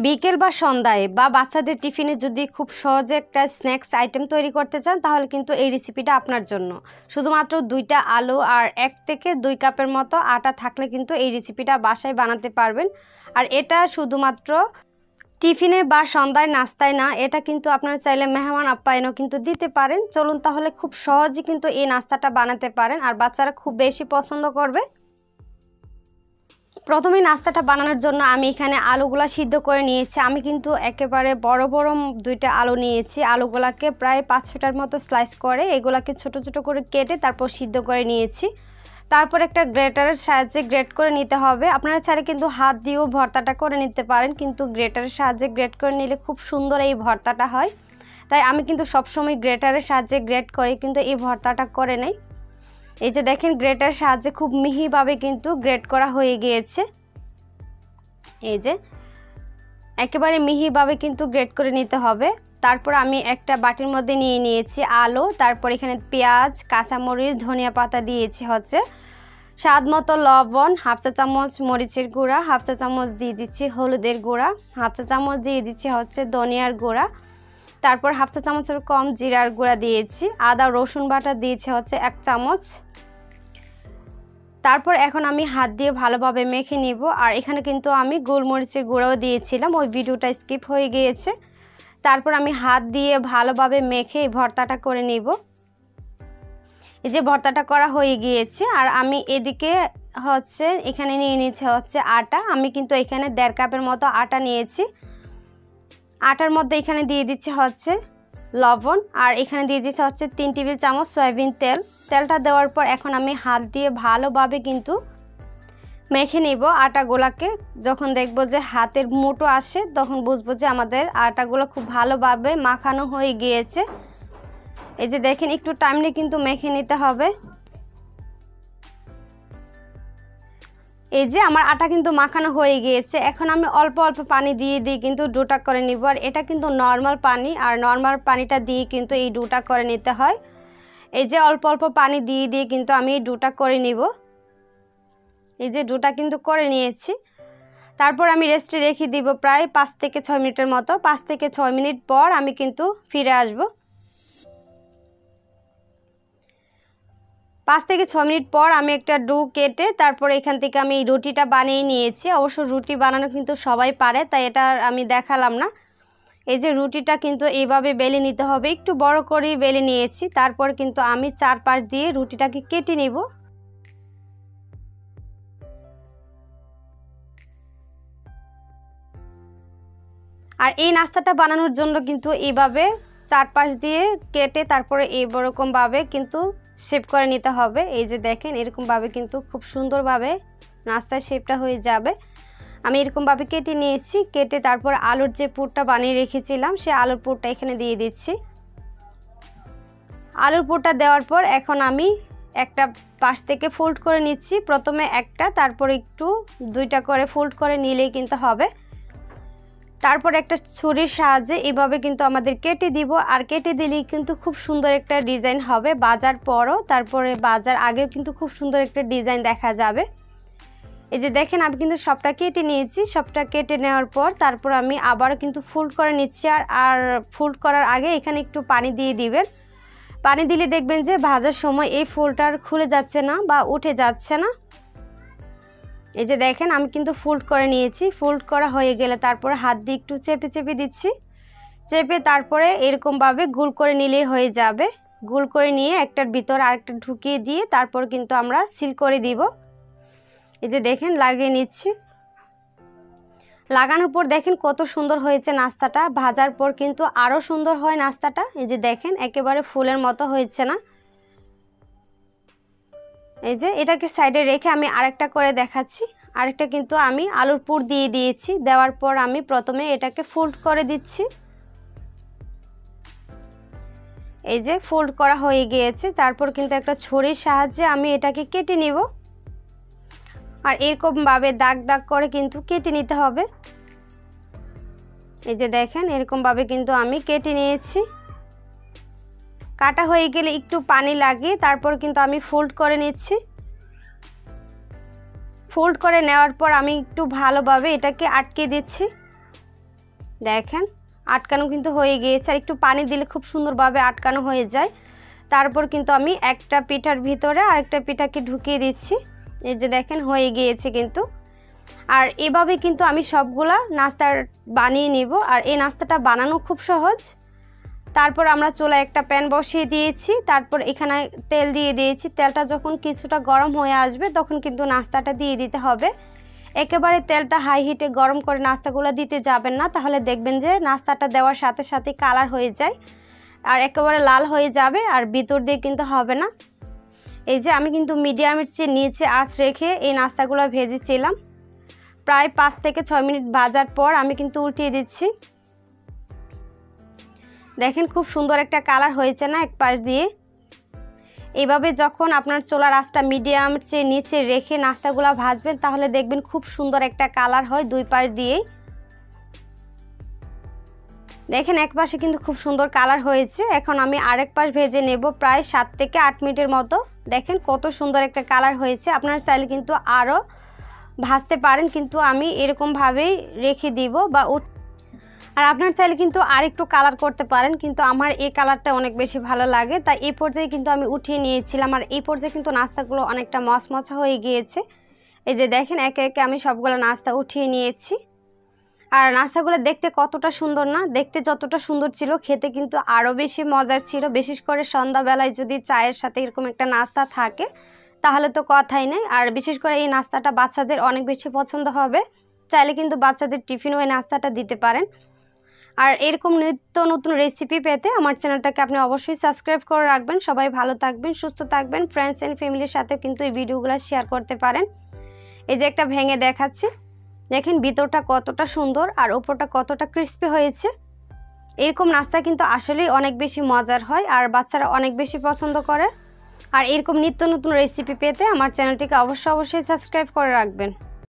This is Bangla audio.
বিকেল বা সন্ধ্যায় বা বাচ্চাদের টিফিনে যদি খুব সহজে একটা স্ন্যাক্স আইটেম তৈরি করতে চান তাহলে কিন্তু এই রেসিপিটা আপনার জন্য। শুধুমাত্র 2টা আলু আর 1 থেকে 2 কাপের মতো আটা থাকলে কিন্তু এই রেসিপিটা বাসায় বানাতে পারবেন। আর এটা শুধুমাত্র টিফিনে বা সন্ধ্যায় নাস্তায় না, এটা কিন্তু আপনারা চাইলে মেহমান আপ্যায়নও কিন্তু দিতে পারেন। চলুন তাহলে খুব সহজেই কিন্তু এই নাস্তাটা বানাতে পারেন আর বাচ্চারা খুব বেশি পছন্দ করবে। প্রথমে নাস্তাটা বানানোর জন্য আমি এখানে আলুগুলা সিদ্ধ করে নিয়েছি। আমি কিন্তু একেবারে বড় বড় 2টা আলু নিয়েছি। আলুগুলাকে প্রায় 5-6টার মতো স্লাইস করে এগুলাকে ছোট ছোট করে কেটে তারপর সিদ্ধ করে নিয়েছি। তারপর একটা গ্রেটারের সাহায্যে গ্রেট করে নিতে হবে। আপনারা চাইলে কিন্তু হাত দিয়েও ভর্তাটা করে নিতে পারেন, কিন্তু গ্রেটারের সাহায্যে গ্রেট করে নিলে খুব সুন্দর এই ভর্তাটা হয়। তাই আমি কিন্তু সবসময় গ্রেটারের সাহায্যে গ্রেট করে কিন্তু এই ভর্তাটা করে নেই। এই যে দেখেন গ্রেটারের সাহায্যে খুব মিহিভাবে কিন্তু গ্রেট করা হয়ে গিয়েছে। এই যে একেবারে মিহিভাবে কিন্তু গ্রেট করে নিতে হবে। তারপর আমি একটা বাটির মধ্যে নিয়ে নিয়েছি আলু, তারপর এখানে পেঁয়াজ, কাঁচামরিচ, ধনিয়া পাতা দিয়েছি হচ্ছে, স্বাদ মতো লবণ, 1/2 চা চামচ মরিচের গুঁড়া, 1/2 চা চামচ দিয়ে দিচ্ছি হলুদের গুঁড়া, 1/2 চা চামচ দিয়ে দিচ্ছি হচ্ছে ধনিয়ার গুঁড়া, তারপর 1/2 চা চামচের কম জিরার গুঁড়া দিয়েছি, আদা রসুন বাটা দিয়েছি হচ্ছে 1 চামচ। তারপর এখন আমি হাত দিয়ে ভালোভাবে মেখে নিব। আর এখানে কিন্তু আমি গোলমরিচের গুঁড়াও দিয়েছিলাম, ওই ভিডিওটা স্কিপ হয়ে গিয়েছে। তারপর আমি হাত দিয়ে ভালোভাবে মেখে এই ভর্তাটা করে নিব। এই যে ভর্তাটা করা হয়ে গিয়েছে। আর আমি এদিকে হচ্ছে এখানে নিয়ে নিচ্ছি হচ্ছে আটা। আমি কিন্তু এখানে 1.5 কাপের মতো আটা নিয়েছি। আটার মধ্যে এখানে দিয়ে দিচ্ছি হচ্ছে লবণ, আর এখানে দিয়ে দিচ্ছি হচ্ছে 3 টেবিল চামচ সয়াবিন তেল। তেলটা দেওয়ার পর এখন আমি হাত দিয়ে ভালোভাবে কিন্তু মেখে নিব আটাগুলোকে। যখন দেখব যে হাতের মুঠো আসে তখন বুঝবো যে আমাদের আটাগুলো খুব ভালোভাবে মাখানো হয়ে গিয়েছে। এই যে দেখেন একটু টাইম নিয়ে কিন্তু মেখে নিতে হবে। এই যে আমার আটা কিন্তু মাখানো হয়ে গিয়েছে। এখন আমি অল্প অল্প পানি দিয়ে কিন্তু ডোটা করে নিব। আর এটা কিন্তু নর্মাল পানি, আর নর্মাল পানিটা দিয়ে কিন্তু এই ডোটা করে নিতে হয়। এই যে অল্প অল্প পানি দিয়ে কিন্তু আমি এই ডোটা করে নিব। এই যে ডোটা কিন্তু করে নিয়েছি। তারপর আমি রেস্টে রেখে দিব প্রায় 5 থেকে 6 মিনিটের মতো। 5 থেকে 6 মিনিট পর আমি কিন্তু ফিরে আসব। 5 থেকে 6 মিনিট পর আমি একটা ডো কেটে তারপর এখান থেকে আমি রুটিটা বানিয়ে নিয়েছি। অবশ্য রুটি বানানো কিন্তু সবাই পারে, তাই এটা আমি দেখালাম না। এই যে রুটিটা কিন্তু এইভাবে বেলে নিতে হবে, একটু বড় করে বেলে নিয়েছি। তারপর কিন্তু আমি 4 পাশ দিয়ে রুটিটাকে কেটে নিব। আর এই নাস্তাটা বানানোর জন্য কিন্তু এইভাবে 4 পাশ দিয়ে কেটে তারপরে এইরকমভাবে কিন্তু শেপ করে নিতে হবে। এই যে দেখেন এরকমভাবে কিন্তু খুব সুন্দরভাবে নাস্তার শেপটা হয়ে যাবে। আমি এরকমভাবে কেটে নিয়েছি। কেটে তারপর আলুর যে পুরটা বানিয়ে রেখেছিলাম সেই আলুর পুরটা এখানে দিয়ে দিচ্ছি। আলুর পুরটা দেওয়ার পর এখন আমি একটা পাশ থেকে ফোল্ড করে নিচ্ছি। প্রথমে একটা, তারপর একটু 2টা করে ফোল্ড করে নিলেই কিন্তু হবে। তারপর একটা ছুরির সাহায্যে এভাবে কিন্তু আমাদের কেটে দিব। আর কেটে দিলেই কিন্তু খুব সুন্দর একটা ডিজাইন হবে। বাজার পরও তারপরে বাজার আগেও কিন্তু খুব সুন্দর একটা ডিজাইন দেখা যাবে। এই যে দেখেন আমি কিন্তু সবটা কেটে নিয়েছি। সবটা কেটে নেওয়ার পর তারপর আমি আবারও কিন্তু ফোল্ড করে নিচ্ছি। আর ফোল্ড করার আগে এখানে একটু পানি দিয়ে দিবেন। পানি দিলে দেখবেন যে ভাজার সময় এই ফোল্ডটা খুলে যাচ্ছে না বা উঠে যাচ্ছে না। এই যে দেখেন আমি কিন্তু ফোল্ড করে নিয়েছি। ফোল্ড করা হয়ে গেলে তারপর হাত দিয়ে একটু চেপে চেপে দিচ্ছি। চেপে তারপরে এরকমভাবে গোল করে নিলেই হয়ে যাবে। গোল করে নিয়ে একটার ভিতর আরেকটা ঢুকিয়ে দিয়ে তারপর কিন্তু আমরা সিল করে দিব। এই যে দেখেন লাগিয়ে নিচ্ছি। লাগানোর পর দেখেন কত সুন্দর হয়েছে নাস্তাটা। ভাজার পর কিন্তু আরও সুন্দর হয় নাস্তাটা। এই যে দেখেন একেবারে ফুলের মতো হয়েছে না। এই যে এটাকে সাইডে রেখে আমি আরেকটা করে দেখাচ্ছি। আরেকটা কিন্তু আমি আলুর পুর দিয়ে দিয়েছি। দেওয়ার পর আমি প্রথমে এটাকে ফোল্ড করে দিচ্ছি। এই যে ফোল্ড করা হয়ে গিয়েছে। তারপর কিন্তু একটা ছুরির সাহায্যে আমি এটাকে কেটে নিব। আর এরকমভাবে দাগ দাগ করে কিন্তু কেটে নিতে হবে। এই যে দেখেন এরকমভাবে কিন্তু আমি কেটে নিয়েছি। কাটা হয়ে গেলে একটু পানি লাগিয়ে তারপর কিন্তু আমি ফোল্ড করে নিচ্ছি। ফোল্ড করে নেওয়ার পর আমি একটু ভালোভাবে এটাকে আটকে দিচ্ছি। দেখেন আটকানো কিন্তু হয়ে গিয়েছে, আর একটু পানি দিলে খুব সুন্দরভাবে আটকানো হয়ে যায়। তারপর কিন্তু আমি একটা পিঠার ভিতরে আরেকটা পিঠাকে ঢুকিয়ে দিচ্ছি। এই যে দেখেন হয়ে গিয়েছে কিন্তু। আর এভাবে কিন্তু আমি সবগুলা নাস্তা বানিয়ে নিব, আর এই নাস্তাটা বানানো খুব সহজ। তারপর আমরা চুলায় একটা প্যান বসিয়ে দিয়েছি, তারপর এখানে তেল দিয়ে দিয়েছি। তেলটা যখন কিছুটা গরম হয়ে আসবে তখন কিন্তু নাস্তাটা দিয়ে দিতে হবে। একেবারে তেলটা হাই হিটে গরম করে নাস্তাগুলো দিতে যাবেন না, তাহলে দেখবেন যে নাস্তাটা দেওয়ার সাথে সাথে কালার হয়ে যায় আর একেবারে লাল হয়ে যাবে, আর ভিতর দিয়ে কিন্তু হবে না। এই যে আমি কিন্তু মিডিয়ামের চেয়ে নিচে আঁচ রেখে এই নাস্তাগুলো ভেজেছিলাম। প্রায় 5 থেকে 6 মিনিট ভাজার পর আমি কিন্তু উল্টিয়ে দিচ্ছি। দেখেন খুব সুন্দর একটা কালার হয়েছে না এক পাশ দিয়ে। এইভাবে যখন আপনার চুলার আঁচটা মিডিয়ামের চেয়ে নিচে রেখে নাস্তাগুলো ভাজবেন তাহলে দেখবেন খুব সুন্দর একটা কালার হয় দুই পাশ দিয়েই। দেখেন এক পাশে কিন্তু খুব সুন্দর কালার হয়েছে। এখন আমি আরেক পাশ ভেজে নেব প্রায় 7 থেকে 8 মিনিটের মতো। দেখেন কত সুন্দর একটা কালার হয়েছে। আপনারা চাইলে কিন্তু আরও ভাজতে পারেন, কিন্তু আমি এরকমভাবেই রেখে দিব বা আর আপনার চাইলে কিন্তু আর একটু কালার করতে পারেন, কিন্তু আমার এই কালারটা অনেক বেশি ভালো লাগে, তাই এই পর্যায়ে কিন্তু আমি উঠিয়ে নিয়েছিলাম। আর এই পর্যায়ে কিন্তু নাস্তাগুলো অনেকটা মচমচা হয়ে গিয়েছে। এই যে দেখেন একে একে আমি সবগুলো নাস্তা উঠিয়ে নিয়েছি। আর নাস্তাগুলো দেখতে কতটা সুন্দর না, দেখতে যতটা সুন্দর ছিল খেতে কিন্তু আরও বেশি মজার ছিল। বিশেষ করে সন্ধ্যাবেলায় যদি চায়ের সাথে এরকম একটা নাস্তা থাকে তাহলে তো কথাই নেই। আর বিশেষ করে এই নাস্তাটা বাচ্চাদের অনেক বেশি পছন্দ হবে। চাইলে কিন্তু বাচ্চাদের টিফিনও এই নাস্তাটা দিতে পারেন। আর এরকম নিত্য নতুন রেসিপি পেতে আমার চ্যানেলটাকে আপনি অবশ্যই সাবস্ক্রাইব করে রাখবেন। সবাই ভালো থাকবেন, সুস্থ থাকবেন। ফ্রেন্ডস অ্যান্ড ফ্যামিলির সাথে কিন্তু এই ভিডিওগুলো শেয়ার করতে পারেন। এই যে একটা ভেঙে দেখাচ্ছি, দেখেন ভিতরটা কতটা সুন্দর আর উপরটা কতটা ক্রিস্পি হয়েছে। এরকম নাস্তা কিন্তু আসলেই অনেক বেশি মজার হয় আর বাচ্চারা অনেক বেশি পছন্দ করে। আর এরকম নিত্য নতুন রেসিপি পেতে আমার চ্যানেলটিকে অবশ্যই সাবস্ক্রাইব করে রাখবেন।